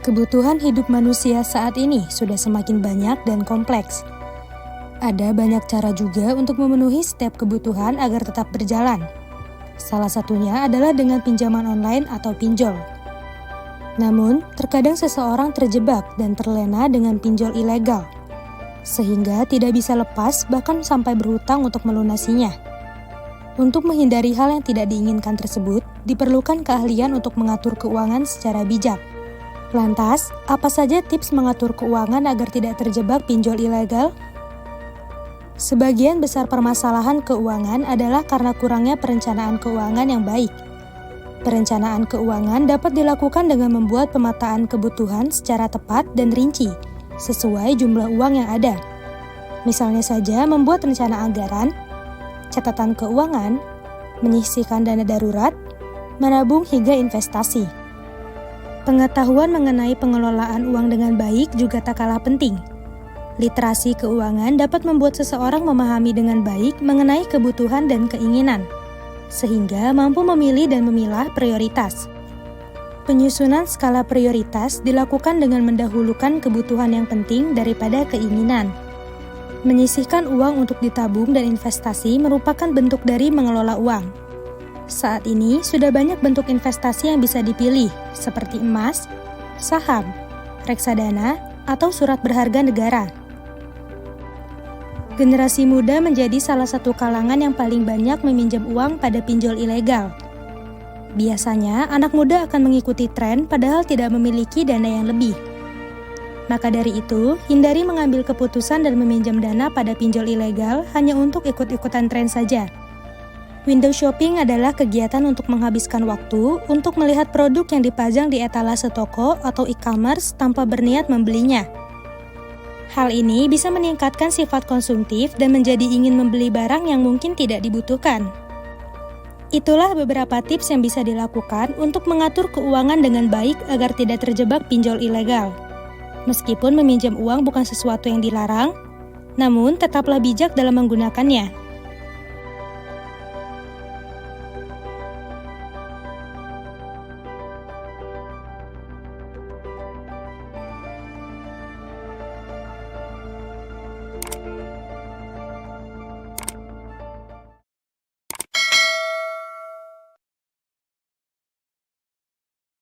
Kebutuhan hidup manusia saat ini sudah semakin banyak dan kompleks. Ada banyak cara juga untuk memenuhi setiap kebutuhan agar tetap berjalan. Salah satunya adalah dengan pinjaman online atau pinjol. Namun, terkadang seseorang terjebak dan terlena dengan pinjol ilegal, sehingga tidak bisa lepas bahkan sampai berhutang untuk melunasinya. Untuk menghindari hal yang tidak diinginkan tersebut, diperlukan keahlian untuk mengatur keuangan secara bijak. Lantas, apa saja tips mengatur keuangan agar tidak terjebak pinjol ilegal? Sebagian besar permasalahan keuangan adalah karena kurangnya perencanaan keuangan yang baik. Perencanaan keuangan dapat dilakukan dengan membuat pemetaan kebutuhan secara tepat dan rinci, sesuai jumlah uang yang ada. Misalnya saja membuat rencana anggaran, catatan keuangan, menyisihkan dana darurat, menabung hingga investasi. Pengetahuan mengenai pengelolaan uang dengan baik juga tak kalah penting. Literasi keuangan dapat membuat seseorang memahami dengan baik mengenai kebutuhan dan keinginan, sehingga mampu memilih dan memilah prioritas. Penyusunan skala prioritas dilakukan dengan mendahulukan kebutuhan yang penting daripada keinginan. Menyisihkan uang untuk ditabung dan investasi merupakan bentuk dari mengelola uang. Saat ini, sudah banyak bentuk investasi yang bisa dipilih, seperti emas, saham, reksadana, atau surat berharga negara. Generasi muda menjadi salah satu kalangan yang paling banyak meminjam uang pada pinjol ilegal. Biasanya, anak muda akan mengikuti tren padahal tidak memiliki dana yang lebih. Maka dari itu, hindari mengambil keputusan dan meminjam dana pada pinjol ilegal hanya untuk ikut-ikutan tren saja. Window shopping adalah kegiatan untuk menghabiskan waktu untuk melihat produk yang dipajang di etalase toko atau e-commerce tanpa berniat membelinya. Hal ini bisa meningkatkan sifat konsumtif dan menjadi ingin membeli barang yang mungkin tidak dibutuhkan. Itulah beberapa tips yang bisa dilakukan untuk mengatur keuangan dengan baik agar tidak terjebak pinjol ilegal. Meskipun meminjam uang bukan sesuatu yang dilarang, namun tetaplah bijak dalam menggunakannya.